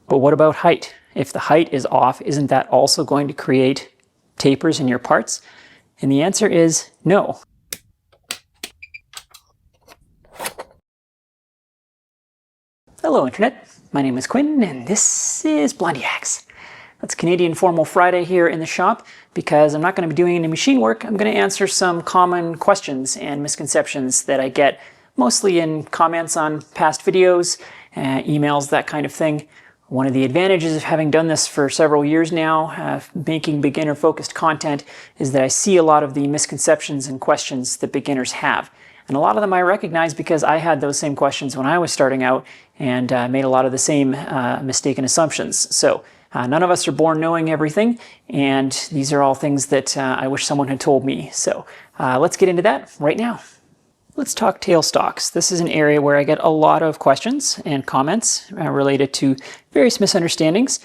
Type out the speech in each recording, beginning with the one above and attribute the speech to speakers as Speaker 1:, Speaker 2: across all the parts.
Speaker 1: But what about height? If the height is off, isn't that also going to create tapers in your parts? And the answer is no. Hello Internet, my name is Quinn and this is Blondihacks. It's Canadian Formal Friday here in the shop. Because I'm not going to be doing any machine work, I'm going to answer some common questions and misconceptions that I get mostly in comments on past videos, emails, that kind of thing. One of the advantages of having done this for several years now, making beginner-focused content, is that I see a lot of the misconceptions and questions that beginners have. And a lot of them I recognize because I had those same questions when I was starting out and made a lot of the same mistaken assumptions. So none of us are born knowing everything, and these are all things that I wish someone had told me. So let's get into that right now. Let's talk tailstocks. This is an area where I get a lot of questions and comments related to various misunderstandings.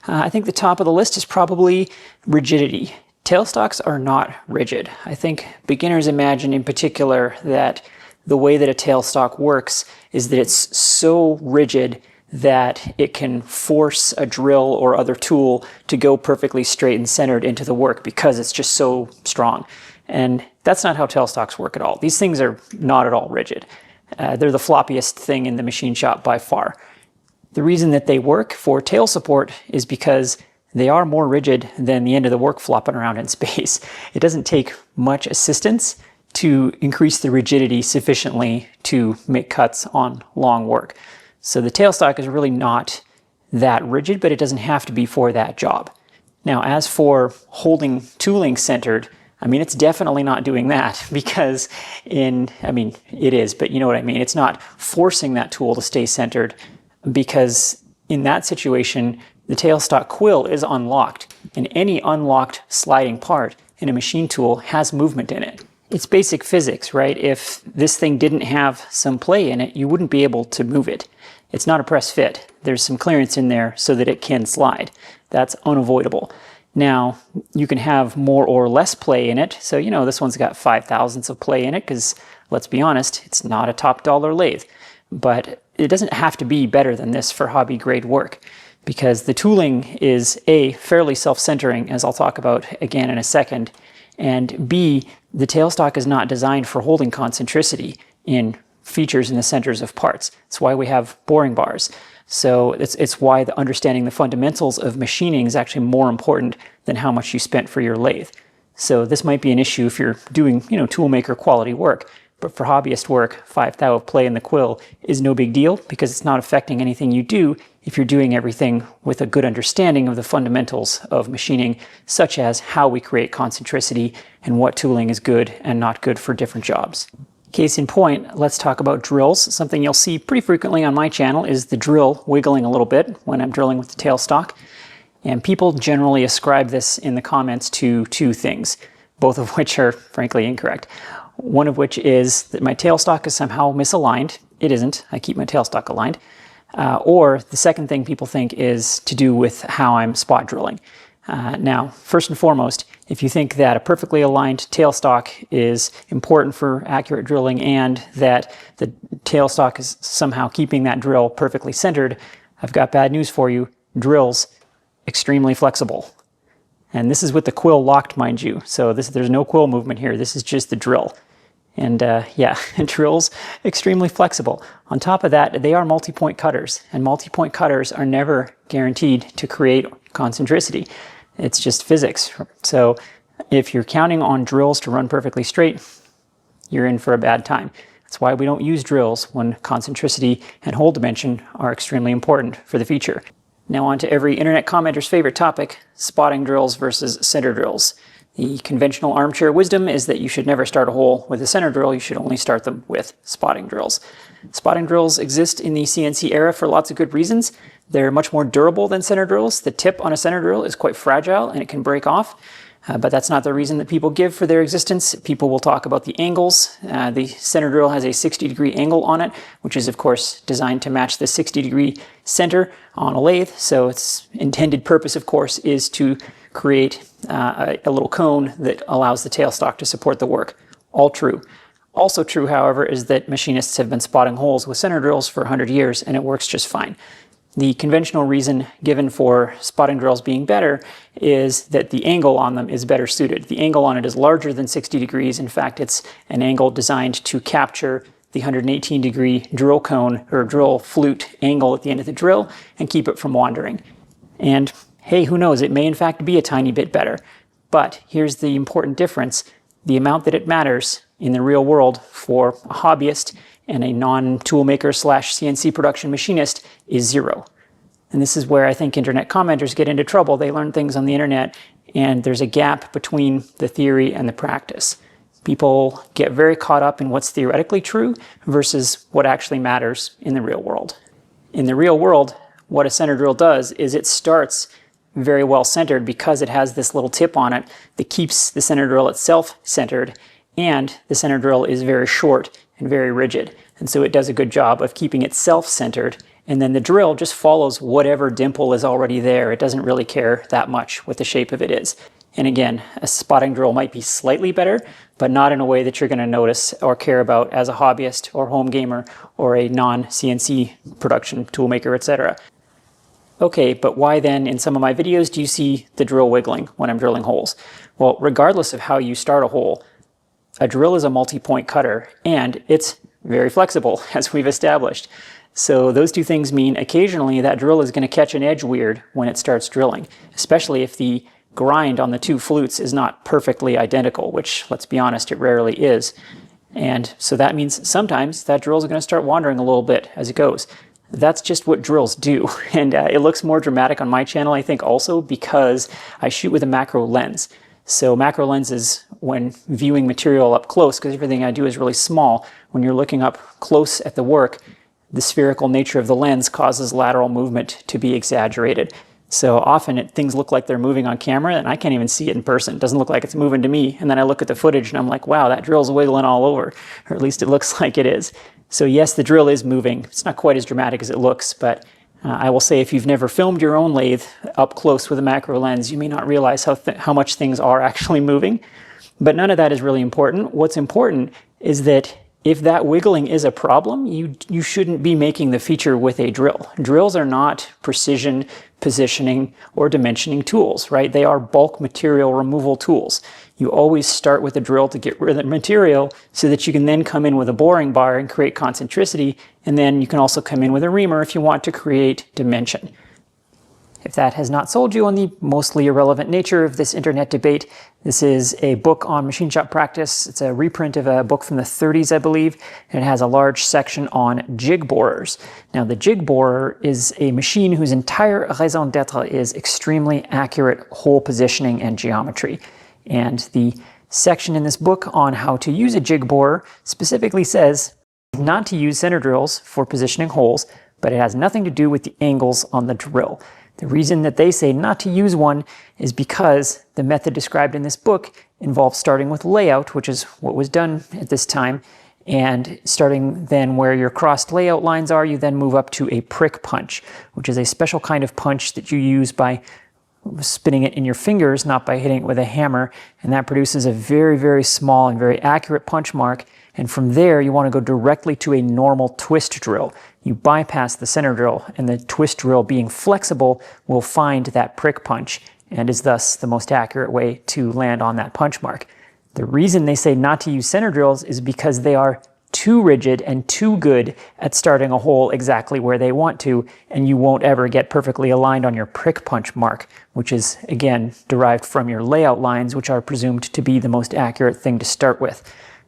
Speaker 1: I think the top of the list is probably rigidity. Tailstocks are not rigid. I think beginners imagine in particular that the way that a tailstock works is that it's so rigid that it can force a drill or other tool to go perfectly straight and centered into the work because it's just so strong. And that's not how tailstocks work at all. These things are not at all rigid. They're the floppiest thing in the machine shop by far. The reason that they work for tail support is because they are more rigid than the end of the work flopping around in space. It doesn't take much assistance to increase the rigidity sufficiently to make cuts on long work. So the tailstock is really not that rigid, but it doesn't have to be for that job. Now, as for holding tooling centered, I mean, it's definitely not doing that because it is, but you know what I mean. It's not forcing that tool to stay centered because in that situation, the tailstock quill is unlocked, and any unlocked sliding part in a machine tool has movement in it. It's basic physics, right? If this thing didn't have some play in it, you wouldn't be able to move it. It's not a press fit. There's some clearance in there so that it can slide. That's unavoidable. Now, you can have more or less play in it. So, you know, this one's got 5/1000ths of play in it because, let's be honest, it's not a top dollar lathe. But it doesn't have to be better than this for hobby grade work because the tooling is A, fairly self-centering, as I'll talk about again in a second, and B, the tailstock is not designed for holding concentricity in features in the centers of parts. That's why we have boring bars. So it's why understanding the fundamentals of machining is actually more important than how much you spent for your lathe. So this might be an issue if you're doing, toolmaker quality work, but for hobbyist work, 5/1000 of play in the quill is no big deal because it's not affecting anything you do if you're doing everything with a good understanding of the fundamentals of machining, such as how we create concentricity and what tooling is good and not good for different jobs. Case in point, let's talk about drills. Something you'll see pretty frequently on my channel is the drill wiggling a little bit when I'm drilling with the tailstock. And people generally ascribe this in the comments to two things, both of which are frankly incorrect. One of which is that my tailstock is somehow misaligned. It isn't. I keep my tailstock aligned. Or the second thing people think is to do with how I'm spot drilling. Now, first and foremost, if you think that a perfectly aligned tailstock is important for accurate drilling and that the tailstock is somehow keeping that drill perfectly centered, I've got bad news for you. Drill's extremely flexible. And this is with the quill locked, mind you. So there's no quill movement here. This is just the drill. And yeah, drill's extremely flexible. On top of that, they are multi-point cutters. And multi-point cutters are never guaranteed to create concentricity. It's just physics. So if you're counting on drills to run perfectly straight, you're in for a bad time. That's why we don't use drills when concentricity and hole dimension are extremely important for the feature. Now on to every internet commenter's favorite topic, spotting drills versus center drills. The conventional armchair wisdom is that you should never start a hole with a center drill, you should only start them with spotting drills. Spotting drills exist in the CNC era for lots of good reasons. They're much more durable than center drills. The tip on a center drill is quite fragile and it can break off. But that's not the reason that people give for their existence. People will talk about the angles. The center drill has a 60-degree angle on it, which is of course designed to match the 60-degree center on a lathe. So its intended purpose, of course, is to create a little cone that allows the tailstock to support the work. All true. Also true, however, is that machinists have been spotting holes with center drills for 100 years and it works just fine. The conventional reason given for spotting drills being better is that the angle on them is better suited. The angle on it is larger than 60 degrees. In fact, it's an angle designed to capture the 118-degree drill cone or drill flute angle at the end of the drill and keep it from wandering. And hey, who knows, it may in fact be a tiny bit better. But here's the important difference. The amount that it matters in the real world for a hobbyist and a non-toolmaker / CNC production machinist is 0. And this is where I think internet commenters get into trouble. They learn things on the internet and there's a gap between the theory and the practice. People get very caught up in what's theoretically true versus what actually matters in the real world. In the real world, what a center drill does is it starts very well centered because it has this little tip on it that keeps the center drill itself centered, and the center drill is very short and very rigid. And so it does a good job of keeping itself centered, and then the drill just follows whatever dimple is already there. It doesn't really care that much what the shape of it is. And again, a spotting drill might be slightly better, but not in a way that you're going to notice or care about as a hobbyist or home gamer or a non-CNC production toolmaker, etc. Okay, but why then in some of my videos do you see the drill wiggling when I'm drilling holes? Well, regardless of how you start a hole, a drill is a multi-point cutter and it's very flexible, as we've established. So those two things mean occasionally that drill is going to catch an edge weird when it starts drilling, especially if the grind on the two flutes is not perfectly identical, which, let's be honest, it rarely is. And so that means sometimes that drill is going to start wandering a little bit as it goes. That's just what drills do. And it looks more dramatic on my channel, I think, also because I shoot with a macro lens. So macro lenses, when viewing material up close, because everything I do is really small, when you're looking up close at the work, the spherical nature of the lens causes lateral movement to be exaggerated. So often things look like they're moving on camera and I can't even see it in person. It doesn't look like it's moving to me. And then I look at the footage and I'm like, wow, that drill's wiggling all over, or at least it looks like it is. So yes, the drill is moving. It's not quite as dramatic as it looks, but I will say if you've never filmed your own lathe up close with a macro lens, you may not realize how much things are actually moving. But none of that is really important. What's important is that if that wiggling is a problem, you shouldn't be making the feature with a drill. Drills are not precision, positioning, or dimensioning tools, right? They are bulk material removal tools. You always start with a drill to get rid of the material so that you can then come in with a boring bar and create concentricity, and then you can also come in with a reamer if you want to create dimension. If that has not sold you on the mostly irrelevant nature of this internet debate, this is a book on machine shop practice. It's a reprint of a book from the 30s, I believe, and it has a large section on jig borers. Now, the jig borer is a machine whose entire raison d'etre is extremely accurate hole positioning and geometry. And the section in this book on how to use a jig borer specifically says not to use center drills for positioning holes, but it has nothing to do with the angles on the drill. The reason that they say not to use one is because the method described in this book involves starting with layout, which is what was done at this time, and starting then where your crossed layout lines are, you then move up to a prick punch, which is a special kind of punch that you use by spinning it in your fingers, not by hitting it with a hammer, and that produces a very, very small and very accurate punch mark. And from there, you want to go directly to a normal twist drill. You bypass the center drill, and the twist drill, being flexible, will find that prick punch and is thus the most accurate way to land on that punch mark. The reason they say not to use center drills is because they are too rigid and too good at starting a hole exactly where they want to, and you won't ever get perfectly aligned on your prick punch mark, which is, again, derived from your layout lines, which are presumed to be the most accurate thing to start with.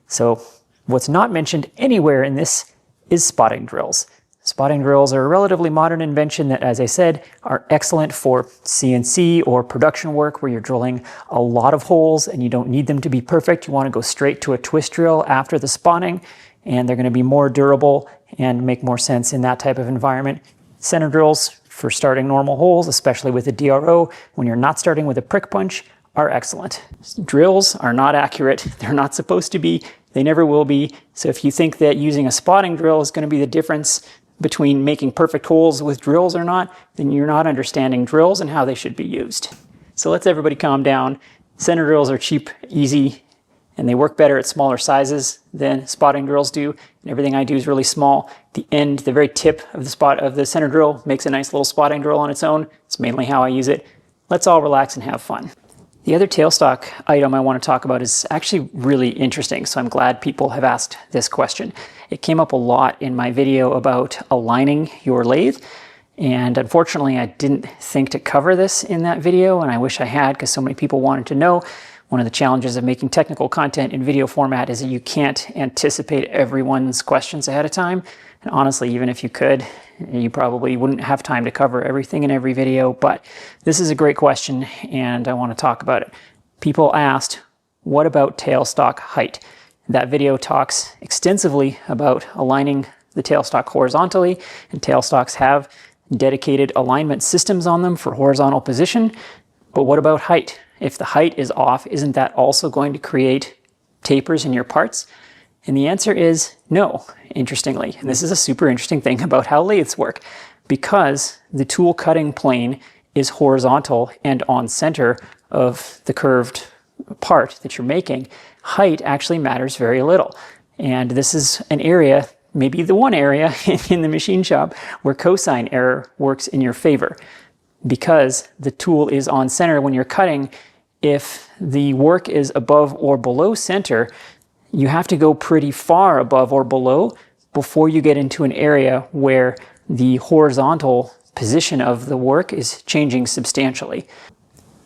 Speaker 1: So what's not mentioned anywhere in this is spotting drills. Spotting drills are a relatively modern invention that, as I said, are excellent for CNC or production work where you're drilling a lot of holes and you don't need them to be perfect. You want to go straight to a twist drill after the spotting, and they're going to be more durable and make more sense in that type of environment. Center drills for starting normal holes, especially with a DRO, when you're not starting with a prick punch, are excellent. Drills are not accurate. They're not supposed to be. They never will be. So if you think that using a spotting drill is going to be the difference between making perfect holes with drills or not, then you're not understanding drills and how they should be used. So let's everybody calm down. Center drills are cheap, easy, and they work better at smaller sizes than spotting drills do, and everything I do is really small. The end, the very tip of the center drill makes a nice little spotting drill on its own. It's mainly how I use it. Let's all relax and have fun. The other tailstock item I want to talk about is actually really interesting, so I'm glad people have asked this question. It came up a lot in my video about aligning your lathe, and unfortunately I didn't think to cover this in that video, and I wish I had because so many people wanted to know. One of the challenges of making technical content in video format is that you can't anticipate everyone's questions ahead of time. And honestly, even if you could, you probably wouldn't have time to cover everything in every video, but this is a great question and I want to talk about it. People asked, what about tailstock height? That video talks extensively about aligning the tailstock horizontally, and tailstocks have dedicated alignment systems on them for horizontal position. But what about height? If the height is off, isn't that also going to create tapers in your parts? And the answer is no, interestingly. And this is a super interesting thing about how lathes work. Because the tool cutting plane is horizontal and on center of the curved part that you're making, height actually matters very little. And this is an area, maybe the one area in the machine shop, where cosine error works in your favor. Because the tool is on center when you're cutting, if the work is above or below center, you have to go pretty far above or below before you get into an area where the horizontal position of the work is changing substantially.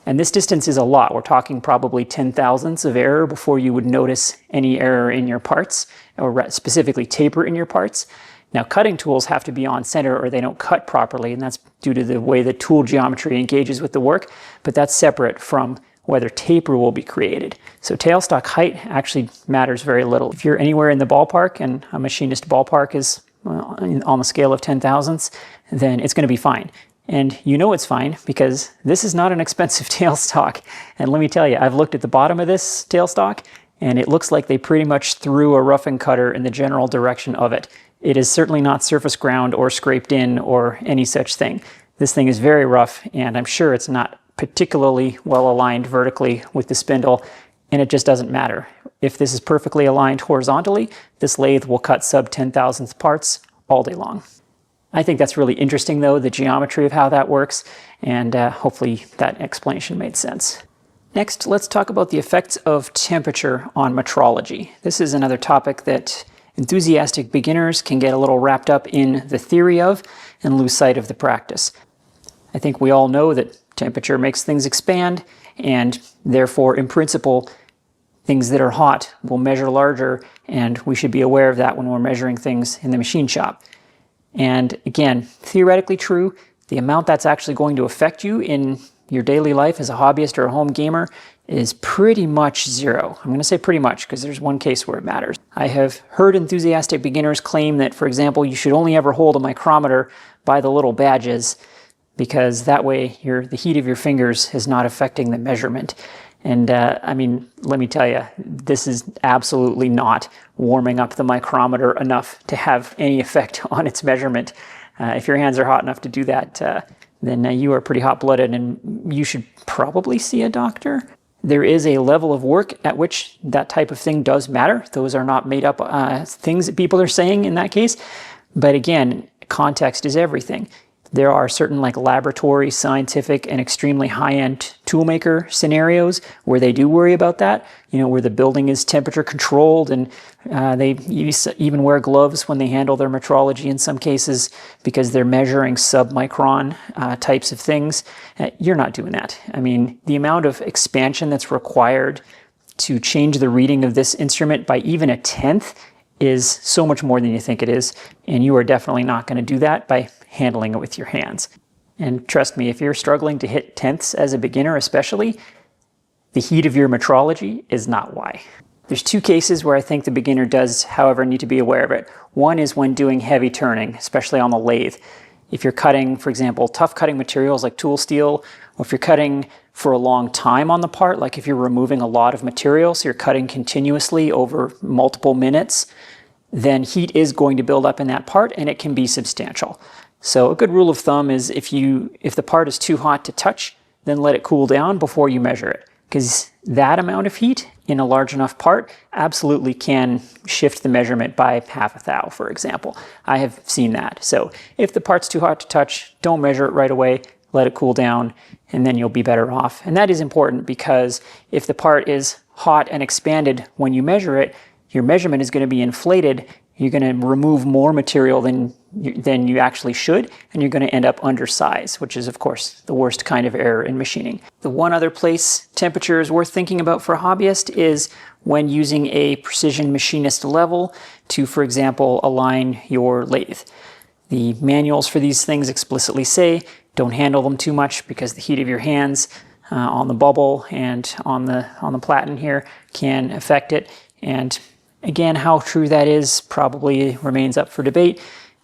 Speaker 1: And this distance is a lot. We're talking probably 10,000ths of error before you would notice any error in your parts, or specifically taper in your parts. Now, cutting tools have to be on center or they don't cut properly, and that's due to the way the tool geometry engages with the work, but that's separate from whether taper will be created. So tailstock height actually matters very little. If you're anywhere in the ballpark, and a machinist ballpark is on the scale of 10,000ths, then it's going to be fine. And you know it's fine because this is not an expensive tailstock. And let me tell you, I've looked at the bottom of this tailstock, and it looks like they pretty much threw a roughing cutter in the general direction of it. It is certainly not surface ground or scraped in or any such thing. This thing is very rough, and I'm sure it's not particularly well aligned vertically with the spindle, and it just doesn't matter. If this is perfectly aligned horizontally, this lathe will cut sub 10,000th parts all day long. I think that's really interesting though, the geometry of how that works, and hopefully that explanation made sense. Next, let's talk about the effects of temperature on metrology. This is another topic that enthusiastic beginners can get a little wrapped up in the theory of and lose sight of the practice. I think we all know that temperature makes things expand, and therefore, in principle, things that are hot will measure larger, and we should be aware of that when we're measuring things in the machine shop. And again, theoretically true, the amount that's actually going to affect you in your daily life as a hobbyist or a home gamer is pretty much zero. I'm going to say pretty much because there's one case where it matters. I have heard enthusiastic beginners claim that, for example, you should only ever hold a micrometer by the little badges, because that way the heat of your fingers is not affecting the measurement. And I mean, let me tell you, this is absolutely not warming up the micrometer enough to have any effect on its measurement. If your hands are hot enough to do that, then you are pretty hot-blooded and you should probably see a doctor. There is a level of work at which that type of thing does matter. Those are not made up things that people are saying in that case. But again, context is everything. There are certain like laboratory, scientific, and extremely high-end toolmaker scenarios where they do worry about that, where the building is temperature controlled, and they even wear gloves when they handle their metrology in some cases because they're measuring sub-micron types of things. You're not doing that. I mean, the amount of expansion that's required to change the reading of this instrument by even a tenth is so much more than you think it is, and you are definitely not going to do that by handling it with your hands. And trust me, if you're struggling to hit tenths as a beginner especially, the heat of your metrology is not why. There's two cases where I think the beginner does, however, need to be aware of it. One is when doing heavy turning, especially on the lathe. If you're cutting, for example, tough cutting materials like tool steel, or if you're cutting for a long time on the part, like if you're removing a lot of material, so you're cutting continuously over multiple minutes, then heat is going to build up in that part and it can be substantial. So a good rule of thumb is if the part is too hot to touch, then let it cool down before you measure it, because that amount of heat in a large enough part absolutely can shift the measurement by half a thou, for example. I have seen that. So if the part's too hot to touch, don't measure it right away, let it cool down, and then you'll be better off. And that is important because if the part is hot and expanded when you measure it, your measurement is going to be inflated. You're going to remove more material than you actually should, and you're going to end up undersize, which is, of course, the worst kind of error in machining. The one other place temperature is worth thinking about for a hobbyist is when using a precision machinist level to, for example, align your lathe. The manuals for these things explicitly say don't handle them too much because the heat of your hands on the bubble and on the platen here can affect it. And again, how true that is probably remains up for debate.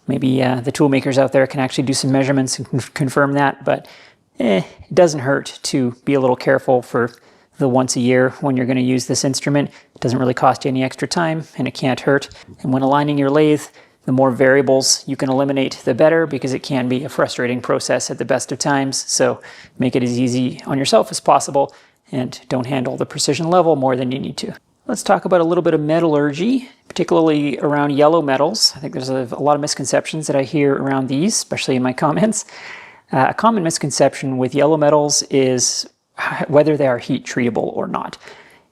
Speaker 1: Maybe the tool makers out there can actually do some measurements and confirm that, but it doesn't hurt to be a little careful for the once a year when you're going to use this instrument. It doesn't really cost you any extra time, and it can't hurt. And when aligning your lathe, the more variables you can eliminate, the better, because it can be a frustrating process at the best of times. So make it as easy on yourself as possible, and don't handle the precision level more than you need to. Let's talk about a little bit of metallurgy, particularly around yellow metals. I think there's a lot of misconceptions that I hear around these, especially in my comments. A common misconception with yellow metals is whether they are heat treatable or not.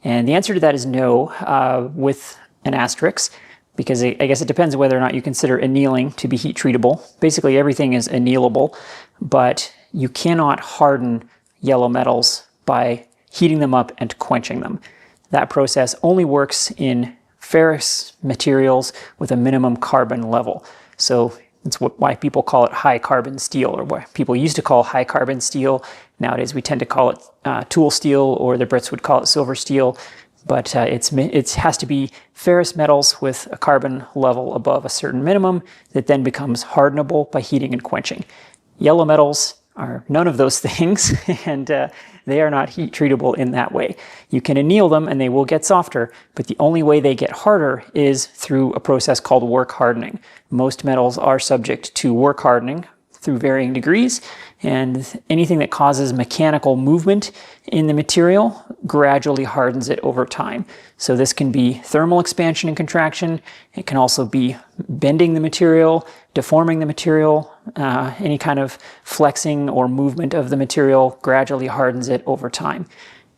Speaker 1: And the answer to that is no, with an asterisk, because I guess it depends whether or not you consider annealing to be heat treatable. Basically everything is annealable, but you cannot harden yellow metals by heating them up and quenching them. That process only works in ferrous materials with a minimum carbon level. So that's why people call it high carbon steel, or what people used to call high carbon steel. Nowadays we tend to call it tool steel, or the Brits would call it silver steel. But it has to be ferrous metals with a carbon level above a certain minimum that then becomes hardenable by heating and quenching. Yellow metals are none of those things, and they are not heat treatable in that way. You can anneal them and they will get softer, but the only way they get harder is through a process called work hardening. Most metals are subject to work hardening through varying degrees, and anything that causes mechanical movement in the material gradually hardens it over time. So this can be thermal expansion and contraction. It can also be bending the material, deforming the material. Any kind of flexing or movement of the material gradually hardens it over time.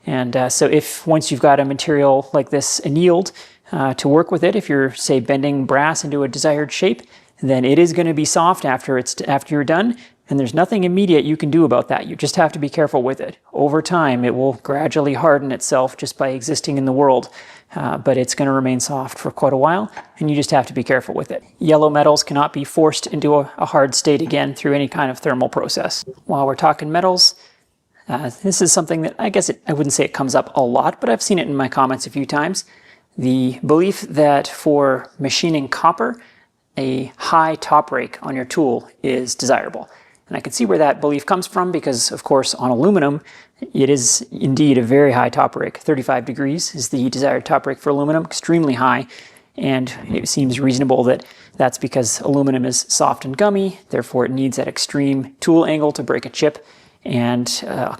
Speaker 1: And so if once you've got a material like this annealed to work with it, if you're, say, bending brass into a desired shape, then it is going to be soft after you're done, and there's nothing immediate you can do about that. You just have to be careful with it. Over time, it will gradually harden itself just by existing in the world, but it's going to remain soft for quite a while, and you just have to be careful with it. Yellow metals cannot be forced into a hard state again through any kind of thermal process. While we're talking metals, this is something that I wouldn't say it comes up a lot, but I've seen it in my comments a few times. The belief that for machining copper, a high top rake on your tool is desirable. And I can see where that belief comes from because, of course, on aluminum, it is indeed a very high top rake. 35 degrees is the desired top rake for aluminum, extremely high. And it seems reasonable that that's because aluminum is soft and gummy, therefore it needs that extreme tool angle to break a chip. And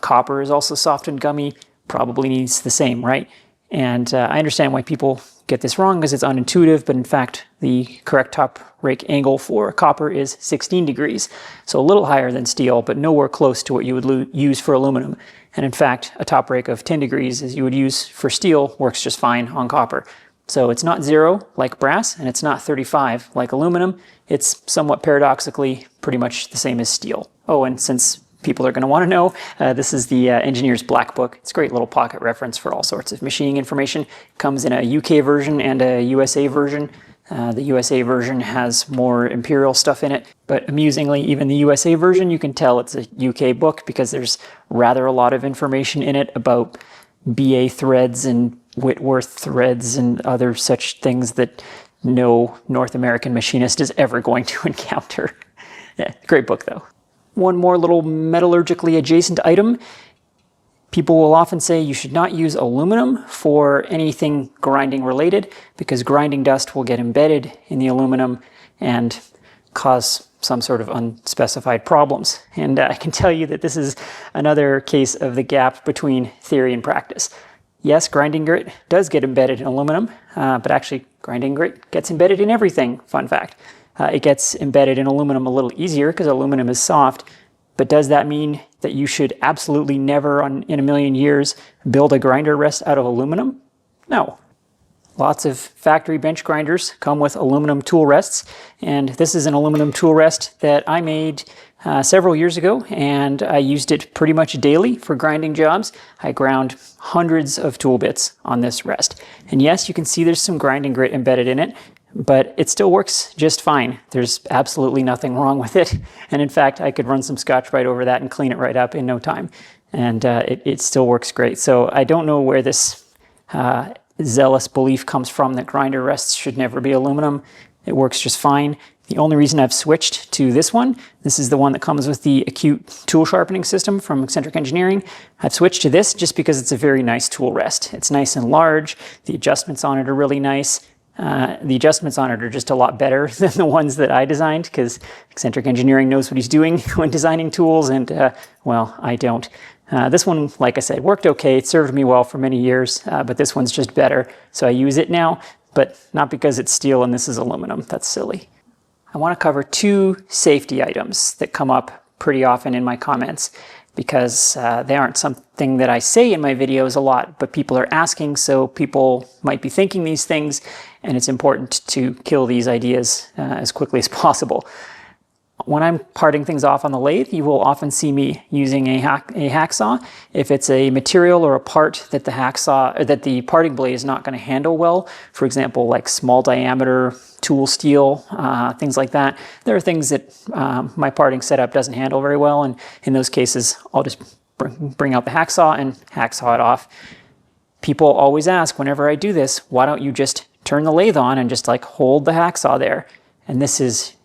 Speaker 1: copper is also soft and gummy, probably needs the same, right? And I understand why people get this wrong because it's unintuitive, but in fact, the correct top rake angle for copper is 16 degrees. So a little higher than steel, but nowhere close to what you would use for aluminum. And in fact, a top rake of 10 degrees, as you would use for steel, works just fine on copper. So it's not 0 like brass, and it's not 35 like aluminum. It's somewhat paradoxically pretty much the same as steel. Oh, and since people are going to want to know, this is the Engineer's Black Book. It's a great little pocket reference for all sorts of machining information. It comes in a UK version and a USA version. The USA version has more imperial stuff in it, but amusingly, even the USA version, you can tell it's a UK book because there's rather a lot of information in it about BA threads and Whitworth threads and other such things that no North American machinist is ever going to encounter. Yeah, great book though. One more little metallurgically adjacent item. People will often say you should not use aluminum for anything grinding related because grinding dust will get embedded in the aluminum and cause some sort of unspecified problems. And I can tell you that this is another case of the gap between theory and practice. Yes, grinding grit does get embedded in aluminum, but actually grinding grit gets embedded in everything, fun fact. It gets embedded in aluminum a little easier because aluminum is soft, but does that mean that you should absolutely never in a million years build a grinder rest out of aluminum? No. Lots of factory bench grinders come with aluminum tool rests, and this is an aluminum tool rest that I made several years ago, and I used it pretty much daily for grinding jobs. I ground hundreds of tool bits on this rest. And yes, you can see there's some grinding grit embedded in it, but it still works just fine. There's absolutely nothing wrong with it. And in fact, I could run some Scotch-Brite over that and clean it right up in no time. And it still works great. So I don't know where this zealous belief comes from that grinder rests should never be aluminum. It works just fine. The only reason I've switched to this one, this is the one that comes with the acute tool sharpening system from Eccentric Engineering. I've switched to this just because it's a very nice tool rest. It's nice and large. The adjustments on it are really nice. The adjustments on it are just a lot better than the ones that I designed, because Eccentric Engineering knows what he's doing when designing tools, and well, I don't. This one, like I said, worked okay. It served me well for many years, but this one's just better. So I use it now, but not because it's steel and this is aluminum. That's silly. I want to cover two safety items that come up pretty often in my comments, because they aren't something that I say in my videos a lot, but people are asking, so people might be thinking these things, and it's important to kill these ideas as quickly as possible. When I'm parting things off on the lathe, you will often see me using a hacksaw. If it's a material or a part that the parting blade is not going to handle well, for example, like small diameter tool steel, things like that, there are things that my parting setup doesn't handle very well, and in those cases, I'll just bring out the hacksaw and hacksaw it off. People always ask whenever I do this, why don't you just turn the lathe on and just like hold the hacksaw there? And this is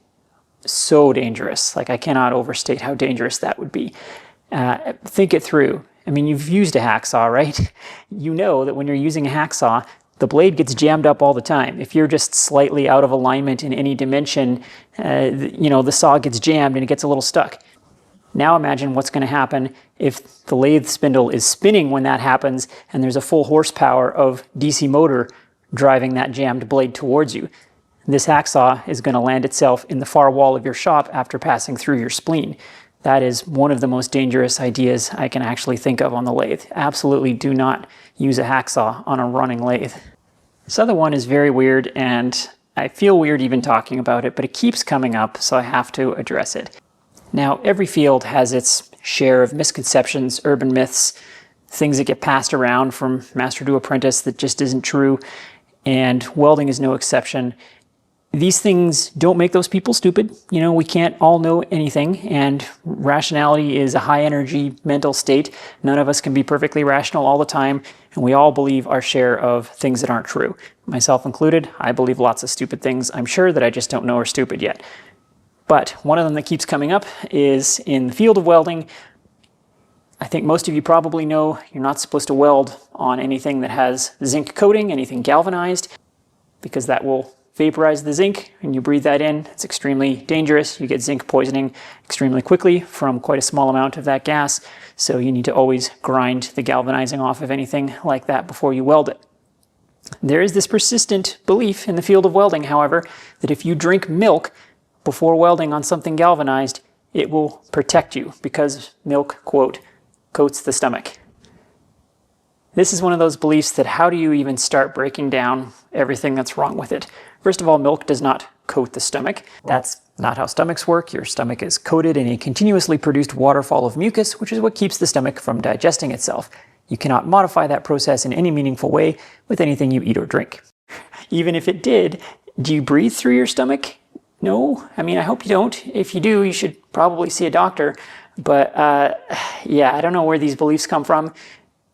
Speaker 1: so dangerous. Like, I cannot overstate how dangerous that would be. Think it through. I mean, you've used a hacksaw, right? You know that when you're using a hacksaw, the blade gets jammed up all the time. If you're just slightly out of alignment in any dimension, the saw gets jammed and it gets a little stuck. Now imagine what's going to happen if the lathe spindle is spinning when that happens and there's a full horsepower of DC motor driving that jammed blade towards you. This hacksaw is going to land itself in the far wall of your shop after passing through your spleen. That is one of the most dangerous ideas I can actually think of on the lathe. Absolutely do not use a hacksaw on a running lathe. This other one is very weird, and I feel weird even talking about it, but it keeps coming up, so I have to address it. Now, every field has its share of misconceptions, urban myths, things that get passed around from master to apprentice that just isn't true, and welding is no exception. These things don't make those people stupid. You know, we can't all know anything, and rationality is a high energy mental state. None of us can be perfectly rational all the time, and we all believe our share of things that aren't true. Myself included, I believe lots of stupid things I'm sure that I just don't know are stupid yet. But one of them that keeps coming up is in the field of welding. I think most of you probably know you're not supposed to weld on anything that has zinc coating, anything galvanized, because that will vaporize the zinc and you breathe that in. It's extremely dangerous. You get zinc poisoning extremely quickly from quite a small amount of that gas. So you need to always grind the galvanizing off of anything like that before you weld it. There is this persistent belief in the field of welding, however, that if you drink milk before welding on something galvanized, it will protect you because milk, quote, coats the stomach. This is one of those beliefs that how do you even start breaking down everything that's wrong with it? First of all, milk does not coat the stomach. That's not how stomachs work. Your stomach is coated in a continuously produced waterfall of mucus, which is what keeps the stomach from digesting itself. You cannot modify that process in any meaningful way with anything you eat or drink. Even if it did, do you breathe through your stomach? No. I mean, I hope you don't. If you do, you should probably see a doctor. But yeah, I don't know where these beliefs come from.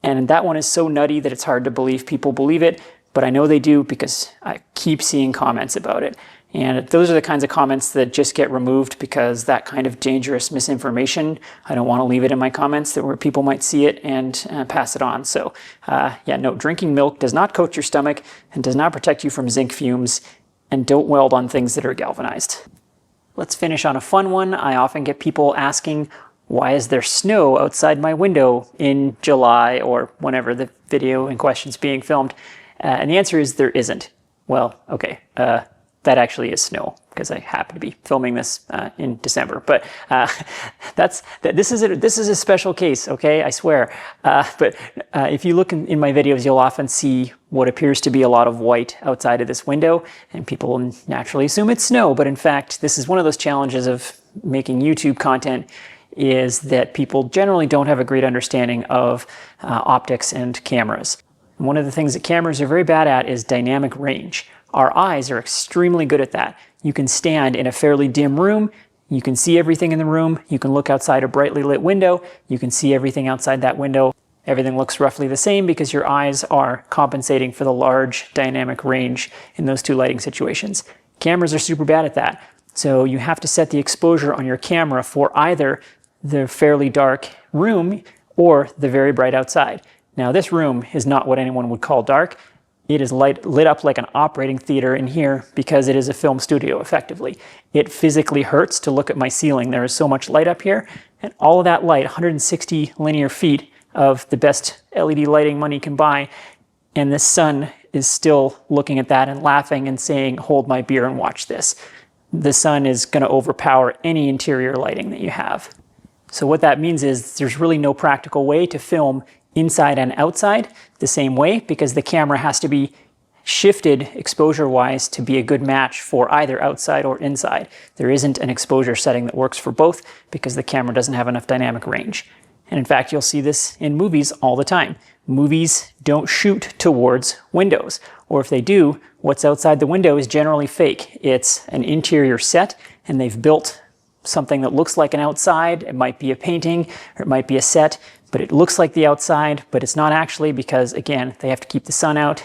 Speaker 1: And that one is so nutty that it's hard to believe people believe it. But I know they do because I keep seeing comments about it. And those are the kinds of comments that just get removed because that kind of dangerous misinformation, I don't want to leave it in my comments where people might see it and pass it on. So yeah, no, drinking milk does not coat your stomach and does not protect you from zinc fumes, and don't weld on things that are galvanized. Let's finish on a fun one. I often get people asking, why is there snow outside my window in July or whenever the video in question is being filmed? And the answer is there isn't. Well, okay, that actually is snow because I happen to be filming this in December. But this is a special case, okay? I swear. But if you look in my videos, you'll often see what appears to be a lot of white outside of this window, and people naturally assume it's snow. But in fact, this is one of those challenges of making YouTube content, is that people generally don't have a great understanding of optics and cameras. And one of the things that cameras are very bad at is dynamic range. Our eyes are extremely good at that. You can stand in a fairly dim room, you can see everything in the room, you can look outside a brightly lit window, you can see everything outside that window. Everything looks roughly the same because your eyes are compensating for the large dynamic range in those two lighting situations. Cameras are super bad at that. So you have to set the exposure on your camera for either the fairly dark room or the very bright outside. Now this room is not what anyone would call dark. It is lit up like an operating theater in here because it is a film studio, effectively. It physically hurts to look at my ceiling. There is so much light up here, and all of that light, 160 linear feet of the best LED lighting money can buy, and the sun is still looking at that and laughing and saying, hold my beer and watch this. The sun is going to overpower any interior lighting that you have. So what that means is there's really no practical way to film inside and outside the same way, because the camera has to be shifted exposure-wise to be a good match for either outside or inside. There isn't an exposure setting that works for both because the camera doesn't have enough dynamic range. And in fact, you'll see this in movies all the time. Movies don't shoot towards windows, or if they do, what's outside the window is generally fake. It's an interior set, and they've built something that looks like an outside. It might be a painting, or it might be a set, but it looks like the outside, but it's not actually, because again, they have to keep the sun out.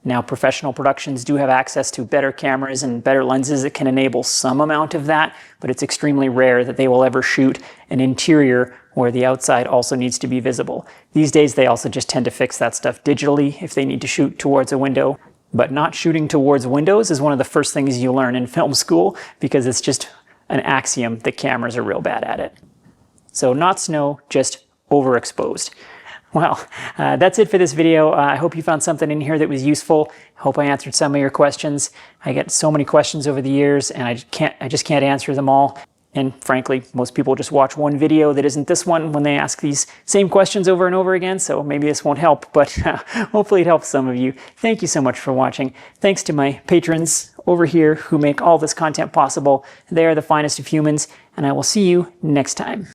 Speaker 1: Now, professional productions do have access to better cameras and better lenses that can enable some amount of that, but it's extremely rare that they will ever shoot an interior where the outside also needs to be visible. These days, they also just tend to fix that stuff digitally if they need to shoot towards a window. But not shooting towards windows is one of the first things you learn in film school, because it's just an axiom that cameras are real bad at it. So not snow, just overexposed. Well, that's it for this video. I hope you found something in here that was useful. I hope I answered some of your questions. I get so many questions over the years, and I just can't answer them all. And frankly, most people just watch one video that isn't this one when they ask these same questions over and over again, so maybe this won't help, but hopefully it helps some of you. Thank you so much for watching. Thanks to my patrons over here who make all this content possible. They are the finest of humans, and I will see you next time.